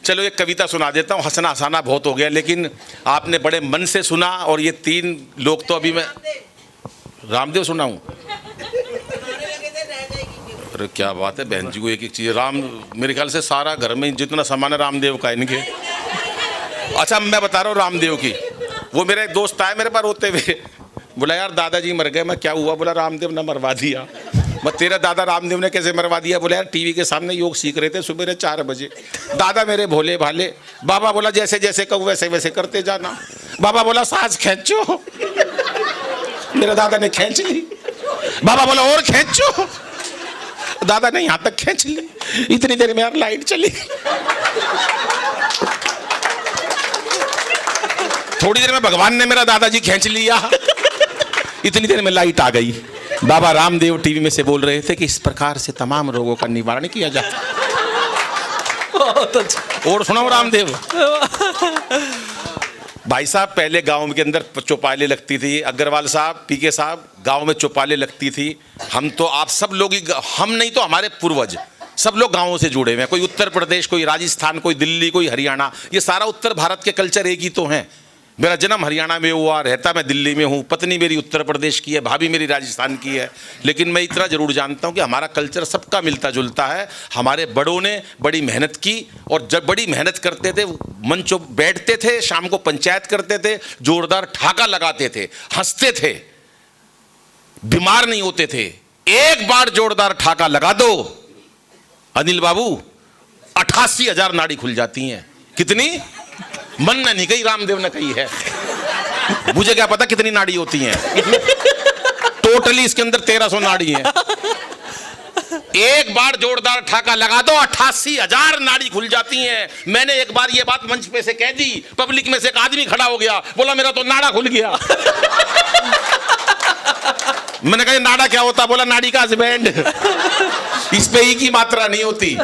चलो एक कविता सुना देता हूँ, हंसना हंसाना बहुत हो गया, लेकिन आपने बड़े मन से सुना। और ये 3 लोग तो अभी मैं रामदेव सुनाऊं? अरे क्या बात है बहन जी को एक एक चीज। राम मेरे ख्याल से सारा घर में जितना सामान है रामदेव का इनके। अच्छा मैं बता रहा हूँ रामदेव की। वो मेरा एक दोस्त आया मेरे पास रोते हुए, बोला यार दादाजी मर गए। मैं क्या हुआ? बोला रामदेव ने मरवा दिया। मैं तेरा दादा रामदेव ने कैसे मरवा दिया? बोला यार टीवी के सामने योग सीख रहे थे सुबह 4 बजे। दादा मेरे भोले भाले। बाबा बोला जैसे जैसे कहूँ वैसे वैसे करते जाना। बाबा बोला सांस खींचो। मेरे दादा ने खींच ली। बाबा बोला और खींचो। दादा ने यहां तक खींच ली। इतनी देर में यार लाइट चली। थोड़ी देर में भगवान ने मेरा दादाजी खींच लिया। इतनी देर में लाइट आ गई। बाबा रामदेव टीवी में से बोल रहे थे कि इस प्रकार से तमाम रोगों का निवारण किया जाता। और सुनाओ रामदेव। भाई साहब पहले गांव के अंदर चौपाले लगती थी। अग्रवाल साहब, पीके साहब, गांव में चौपाले लगती थी। हम तो आप सब लोग ही, हम नहीं तो हमारे पूर्वज सब लोग गांवों से जुड़े हुए हैं। कोई उत्तर प्रदेश, कोई राजस्थान, कोई दिल्ली, कोई हरियाणा। ये सारा उत्तर भारत के कल्चर एक ही तो हैं। मेरा जन्म हरियाणा में हुआ, रहता मैं दिल्ली में हूँ। पत्नी मेरी उत्तर प्रदेश की है, भाभी मेरी राजस्थान की है। लेकिन मैं इतना जरूर जानता हूँ कि हमारा कल्चर सबका मिलता जुलता है। हमारे बड़ों ने बड़ी मेहनत की, और जब बड़ी मेहनत करते थे मंचों बैठते थे, शाम को पंचायत करते थे, जोरदार ठहाका लगाते थे, हंसते थे, बीमार नहीं होते थे। एक बार जोरदार ठहाका लगा दो अनिल बाबू, 88,000 नाड़ी खुल जाती हैं। कितनी? मन ने नहीं कही, रामदेव ने कही है। मुझे क्या पता कितनी नाड़ी होती हैं। टोटली इसके अंदर 1300 नाड़ी हैं। एक बार जोरदार ठहाका लगा दो, 88,000 नाड़ी खुल जाती हैं। मैंने एक बार ये बात मंच पे से कह दी, पब्लिक में से एक आदमी खड़ा हो गया, बोला मेरा तो नाड़ा खुल गया। मैंने कहा नाड़ा क्या होता? बोला नाड़ी का हस्बैंड। इस पे ई की मात्रा नहीं होती।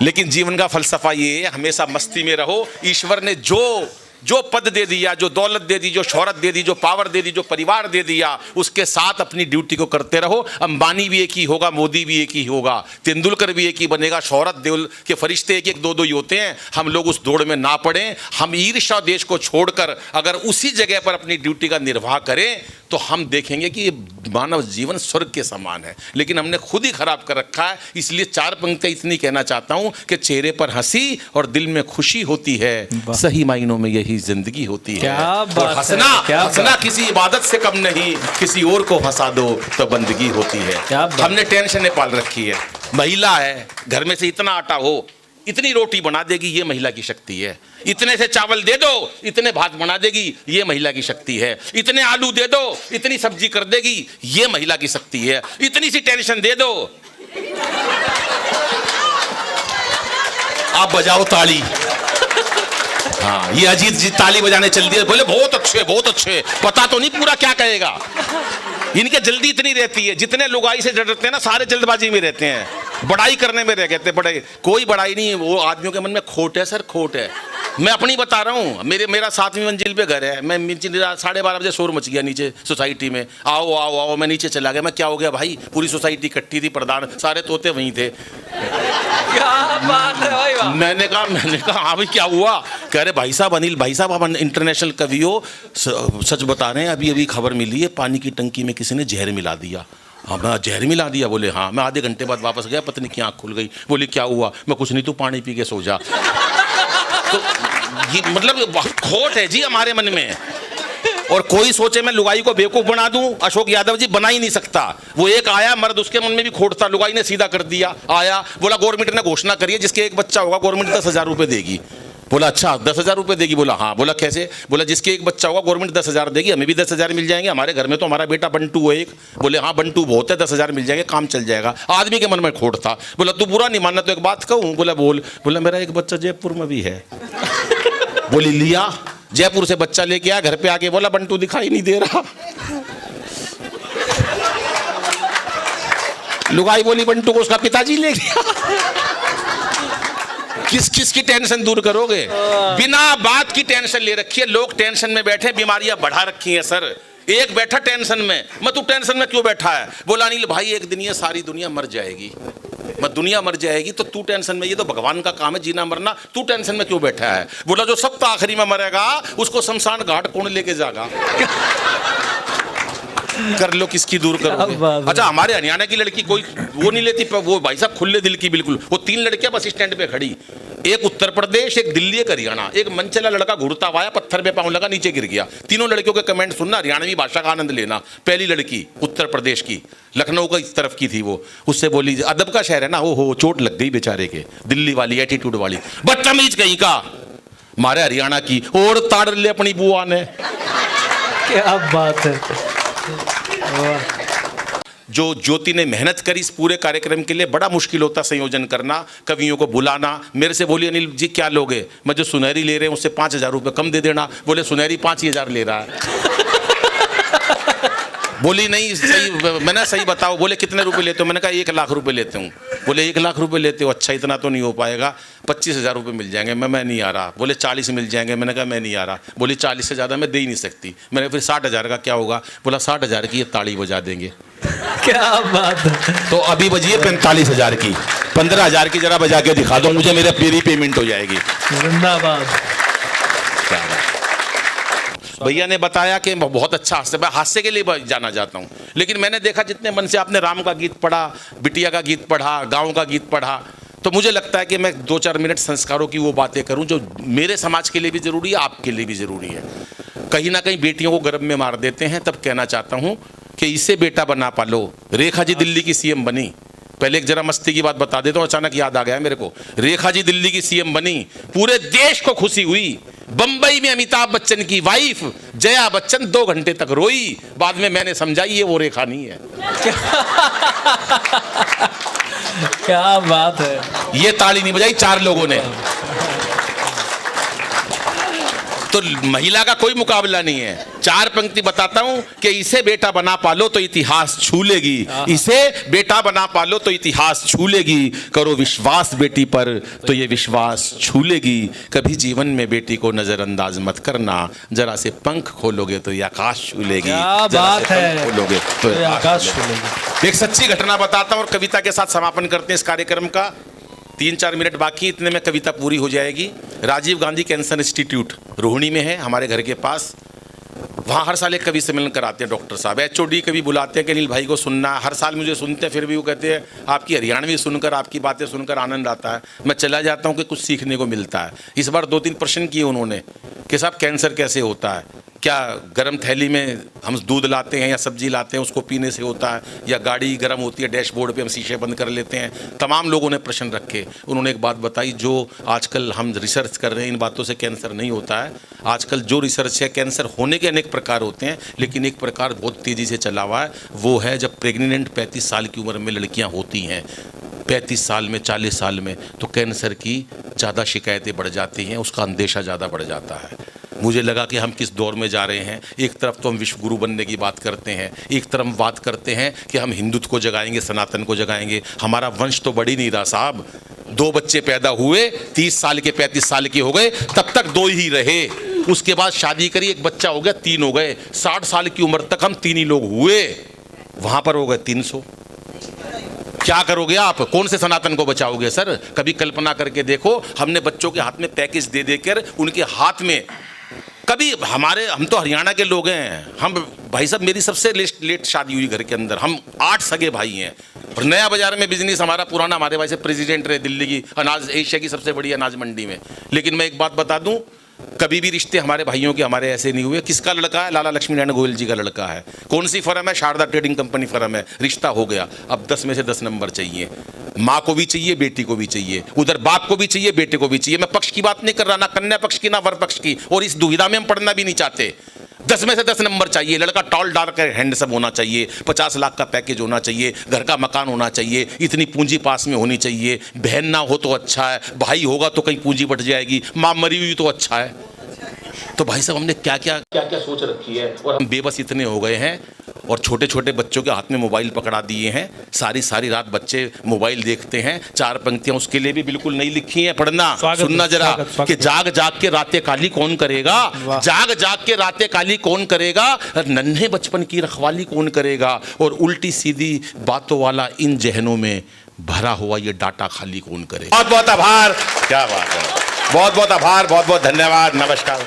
लेकिन जीवन का फलसफा ये है, हमेशा मस्ती में रहो। ईश्वर ने जो पद दे दिया, जो दौलत दे दी, जो शोहरत दे दी, जो पावर दे दी, जो परिवार दे दिया, उसके साथ अपनी ड्यूटी को करते रहो। अंबानी भी एक ही होगा, मोदी भी एक ही होगा, तेंदुलकर भी एक ही बनेगा। शोहरत देवल के फरिश्ते एक एक दो दो ही होते हैं। हम लोग उस दौड़ में ना पड़ें। हम ईर्ष्या देश को छोड़कर अगर उसी जगह पर अपनी ड्यूटी का निर्वाह करें तो हम देखेंगे कि मानव जीवन स्वर्ग के समान है। लेकिन हमने खुद ही खराब कर रखा है। इसलिए 4 पंक्तियां इतनी कहना चाहता हूं कि चेहरे पर हंसी और दिल में खुशी होती है, सही मायनों में यही जिंदगी होती है। और हंसना किसी इबादत से कम नहीं, किसी और को हंसा दो तो बंदगी होती है। हमने टेंशन पाल रखी है। महिला है, घर में से इतना आटा हो, इतनी रोटी बना देगी, ये महिला की शक्ति है। इतने से चावल दे दो, इतने भात बना देगी, ये महिला की शक्ति है। इतने आलू दे दो, इतनी सब्जी कर देगी, ये महिला की शक्ति है। इतनी सी टेंशन दे दो, आप बजाओ ताली। हाँ, ये अजीत जी ताली बजाने चल दिए, बोले बहुत अच्छे बहुत अच्छे। पता तो नहीं पूरा क्या कहेगा। इनके जल्दी इतनी रहती है, जितने लुगाई से डरते हैं ना, सारे जल्दबाजी में रहते हैं, बड़ाई करने में रह गए थे। बड़ाई कोई बड़ाई नहीं, वो आदमियों के मन में खोट है सर, खोट है। मैं अपनी बता रहा हूँ। मेरा 7वीं मंजिल पे घर है। मैं 12:30 बजे शोर मच गया नीचे सोसाइटी में, आओ आओ आओ। मैं नीचे चला गया। मैं क्या हो गया भाई? पूरी सोसाइटी इकट्ठी थी, प्रधान सारे तोते वहीं थे। क्या बात है भाई? मैंने कहा हाँ भाई क्या हुआ? कह रहे भाई साहब, अनिल भाई साहब, आप इंटरनेशनल कवि हो, सच बता रहे हैं, अभी अभी खबर मिली है पानी की टंकी में किसी ने जहर मिला दिया। हाँ, मैं जहर मिला दिया? बोले हाँ। मैं आधे घंटे बाद वापस गया, पत्नी की आँख खुल गई। बोली क्या हुआ? मैं कुछ नहीं, तू पानी पी के सो जा। तो ये मतलब खोट है जी हमारे मन में। और कोई सोचे मैं लुगाई को बेवकूफ बना दूं, अशोक यादव जी बना ही नहीं सकता। वो एक आया मर्द, उसके मन में भी खोट था, लुगाई ने सीधा कर दिया। आया बोला गवर्नमेंट ने घोषणा करी है जिसके एक बच्चा होगा गवर्नमेंट 10,000 रुपये देगी। बोला अच्छा 10,000 रुपये देगी? बोला हाँ। बोला कैसे? बोला जिसके एक बच्चा होगा गवर्नमेंट 10,000 देगी, हमें भी 10,000 मिल जाएंगे। हमारे घर में तो हमारा बेटा बंटू है एक। बोले हाँ बंटू बहुत है, 10,000 मिल जाएंगे, काम चल जाएगा। आदमी के मन में खोट था। बोला तू बुरा नहीं मानना तो एक बात कहूँ? बोला बोल। बोला मेरा एक बच्चा जयपुर में भी है। बोली लिया? जयपुर से बच्चा लेके आया, घर पे आके बोला बंटू दिखाई नहीं दे रहा। लुगाई बोली बंटू को उसका पिताजी ले गया। किस की टेंशन दूर करोगे? बिना बात की टेंशन ले रखी है। लोग टेंशन में बैठे, बीमारियां बढ़ा रखी हैं सर। एक बैठा टेंशन में, मैं तू टेंशन में क्यों बैठा है? बोला अनिल भाई एक दिन ये सारी दुनिया मर जाएगी, मैं दुनिया मर जाएगी तो तू टेंशन में, ये तो भगवान का काम है जीना मरना, तू टेंशन में क्यों बैठा है? बोला जो सब तो आखिरी में मरेगा उसको शमशान घाट कौन लेके जाएगा? कर लो किसकी दूर करोगे। अच्छा हमारे हरियाणा की लड़की कोई वो नहीं लेती, वो भाई साहब खुले दिल की बिल्कुल। वो 3 लड़कियां बस स्टैंड पे खड़ी, एक उत्तर प्रदेश, एक दिल्ली, एक हरियाणा। एक मनचला लड़का घुड़ता हुआ आया, पत्थर पे पांव लगा, नीचे गिर गया। तीनों लड़कियों के कमेंट सुनना, हरियाणवी भाषा का आनंद लेना। पहली लड़की उत्तर प्रदेश की, लखनऊ का इस तरफ की थी, वो उससे बोली अदब का शहर है ना, हो चोट लग गई बेचारे के। दिल्ली वाली एटीट्यूड वाली बदतमीज कहीं का। मारे हरियाणा की और ताड़ ले अपनी बुआ ने। क्या बात है। जो ज्योति ने मेहनत करी इस पूरे कार्यक्रम के लिए, बड़ा मुश्किल होता संयोजन करना, कवियों को बुलाना। मेरे से बोली अनिल जी क्या लोगे? मैं जो सुनहरी ले रहे हैं उससे 5,000 रुपये कम दे देना। बोले सुनहरी 5,000 ले रहा है। बोली नहीं सही, मैंने सही बताओ। बोले कितने रुपए लेते हो? मैंने कहा 1 लाख रुपए लेते हूँ। बोले 1 लाख रुपए लेते हो, अच्छा इतना तो नहीं हो पाएगा, 25,000 रुपये मिल जाएंगे। मैं नहीं आ रहा। बोले 40 मिल जाएंगे। मैंने कहा मैं नहीं आ रहा। बोली 40 से ज़्यादा मैं दे ही नहीं सकती। मैंने फिर 60,000 का क्या होगा? बोला 60,000 की ये ताड़ी बजा देंगे। क्या बात है। तो अभी बजिए 45,000 की, 15,000 की जरा बजा के दिखा दो मुझे, मेरे पूरी पेमेंट हो जाएगी। जिंदाबाद। भैया ने बताया कि बहुत अच्छा हास्य, मैं हास्य के लिए जाना जाता हूँ, लेकिन मैंने देखा जितने मन से आपने राम का गीत पढ़ा, बिटिया का गीत पढ़ा, गाँव का गीत पढ़ा, तो मुझे लगता है कि मैं 2-4 मिनट संस्कारों की वो बातें करूं जो मेरे समाज के लिए भी ज़रूरी है, आपके लिए भी ज़रूरी है। कहीं ना कहीं बेटियों को गर्भ में मार देते हैं, तब कहना चाहता हूं कि इसे बेटा बना पालो। रेखा जी दिल्ली की सीएम बनी। पहले एक जरा मस्ती की बात बता देता हूं, अचानक याद आ गया मेरे को। रेखा जी दिल्ली की सीएम बनी, पूरे देश को खुशी हुई। बंबई में अमिताभ बच्चन की वाइफ जया बच्चन 2 घंटे तक रोई। बाद में मैंने समझा ये वो रेखा नहीं है। क्या बात है। ये ताली नहीं बजाई 4 लोगों ने। तो महिला का कोई मुकाबला नहीं है। 4 पंक्ति बताता हूं कि इसे बेटा बना पालो तो इतिहास छू लेगी, इसे बेटा बना पालो तो इतिहास छू लेगी, करो विश्वास बेटी पर तो ये विश्वास छू लेगी। कभी जीवन में बेटी को नजरअंदाज मत करना, जरा से पंख खोलोगे तो ये आकाश छू लेगी। क्या बात है। खोलोगे तो ये आकाश छू लेगी। एक सच्ची घटना बताता हूं और कविता के साथ समापन करते हैं इस कार्यक्रम का। 3-4 मिनट बाकी, इतने में कविता पूरी हो जाएगी। राजीव गांधी कैंसर इंस्टीट्यूट रोहिणी में है, हमारे घर के पास। वहाँ हर साल एक कवि सम्मेलन कराते हैं डॉक्टर साहब। HOD कभी बुलाते हैं कि अनिल भाई को सुनना। हर साल मुझे सुनते हैं, फिर भी वो कहते हैं आपकी हरियाणवी सुनकर, आपकी बातें सुनकर आनंद आता है। मैं चला जाता हूँ कि कुछ सीखने को मिलता है। इस बार 2-3 प्रश्न किए उन्होंने कि साहब कैंसर कैसे होता है, क्या गर्म थैली में हम दूध लाते हैं या सब्जी लाते हैं उसको पीने से होता है, या गाड़ी गर्म होती है डैशबोर्ड पे हम शीशे बंद कर लेते हैं। तमाम लोगों ने प्रश्न रखे। उन्होंने एक बात बताई, जो आजकल हम रिसर्च कर रहे हैं इन बातों से कैंसर नहीं होता है। आजकल जो रिसर्च है, कैंसर होने के अनेक प्रकार होते हैं, लेकिन एक प्रकार बहुत तेज़ी से चला हुआ है, वो है जब प्रेग्नेंट 35 साल की उम्र में लड़कियाँ होती हैं, 35 साल में, 40 साल में, तो कैंसर की ज़्यादा शिकायतें बढ़ जाती हैं, उसका अंदेशा ज़्यादा बढ़ जाता है। मुझे लगा कि हम किस दौर में जा रहे हैं। एक तरफ तो हम विश्व गुरु बनने की बात करते हैं, एक तरफ हम बात करते हैं कि हम हिंदुत्व को जगाएंगे, सनातन को जगाएंगे। हमारा वंश तो बढ़ ही नहीं रहा साहब। 2 बच्चे पैदा हुए, 30 साल के 35 साल के हो गए, तब तक 2 ही रहे। उसके बाद शादी करी, एक बच्चा हो गया, 3 हो गए। 60 साल की उम्र तक हम 3 ही लोग हुए, वहाँ पर हो गए 300। क्या करोगे आप? कौन से सनातन को बचाओगे सर? कभी कल्पना करके देखो, हमने बच्चों के हाथ में पैकेज दे देकर उनके हाथ में, कभी हम तो हरियाणा के लोग हैं। हम भाई साहब, मेरी सबसे लेट शादी हुई घर के अंदर। हम 8 सगे भाई हैं और नया बाजार में बिजनेस हमारा पुराना, हमारे भाई से प्रेसिडेंट रहे दिल्ली की अनाज, एशिया की सबसे बड़ी अनाज मंडी में। लेकिन मैं एक बात बता दूं, कभी भी रिश्ते हमारे भाइयों के हमारे ऐसे नहीं हुए। किसका लड़का है? लाला लक्ष्मी नारायण गोयल जी का लड़का है। कौन सी फर्म है? शारदा ट्रेडिंग कंपनी फर्म है। रिश्ता हो गया। अब 10 में से 10 नंबर चाहिए। माँ को भी चाहिए, बेटी को भी चाहिए, उधर बाप को भी चाहिए, बेटे को भी चाहिए। मैं पक्ष की बात नहीं कर रहा, ना कन्या पक्ष की ना वर पक्ष की, और इस दुविधा में हम पढ़ना भी नहीं चाहते। 10 में से 10 नंबर चाहिए। लड़का टॉल डाल कर हैंडसम होना चाहिए, 50 लाख का पैकेज होना चाहिए, घर का मकान होना चाहिए, इतनी पूंजी पास में होनी चाहिए। बहन ना हो तो अच्छा है, भाई होगा तो कहीं पूंजी बढ़ जाएगी, माँ मरी हुई तो अच्छा है। तो भाई साहब, हमने क्या क्या सोच रखी है, और हम बेबस इतने हो गए हैं। और छोटे छोटे बच्चों के हाथ में मोबाइल पकड़ा दिए हैं, सारी सारी रात बच्चे मोबाइल देखते हैं। 4 पंक्तियां उसके लिए भी बिल्कुल नहीं लिखी हैं, पढ़ना सुनना जरा कि जाग जाग के रातें काली कौन करेगा, जाग जाग के रातें काली कौन करेगा, नन्हे बचपन की रखवाली कौन करेगा, और उल्टी सीधी बातों वाला इन जहनों में भरा हुआ ये डाटा खाली कौन करेगा। बहुत बहुत आभार, क्या बात है, बहुत बहुत आभार, बहुत बहुत धन्यवाद, नमस्कार।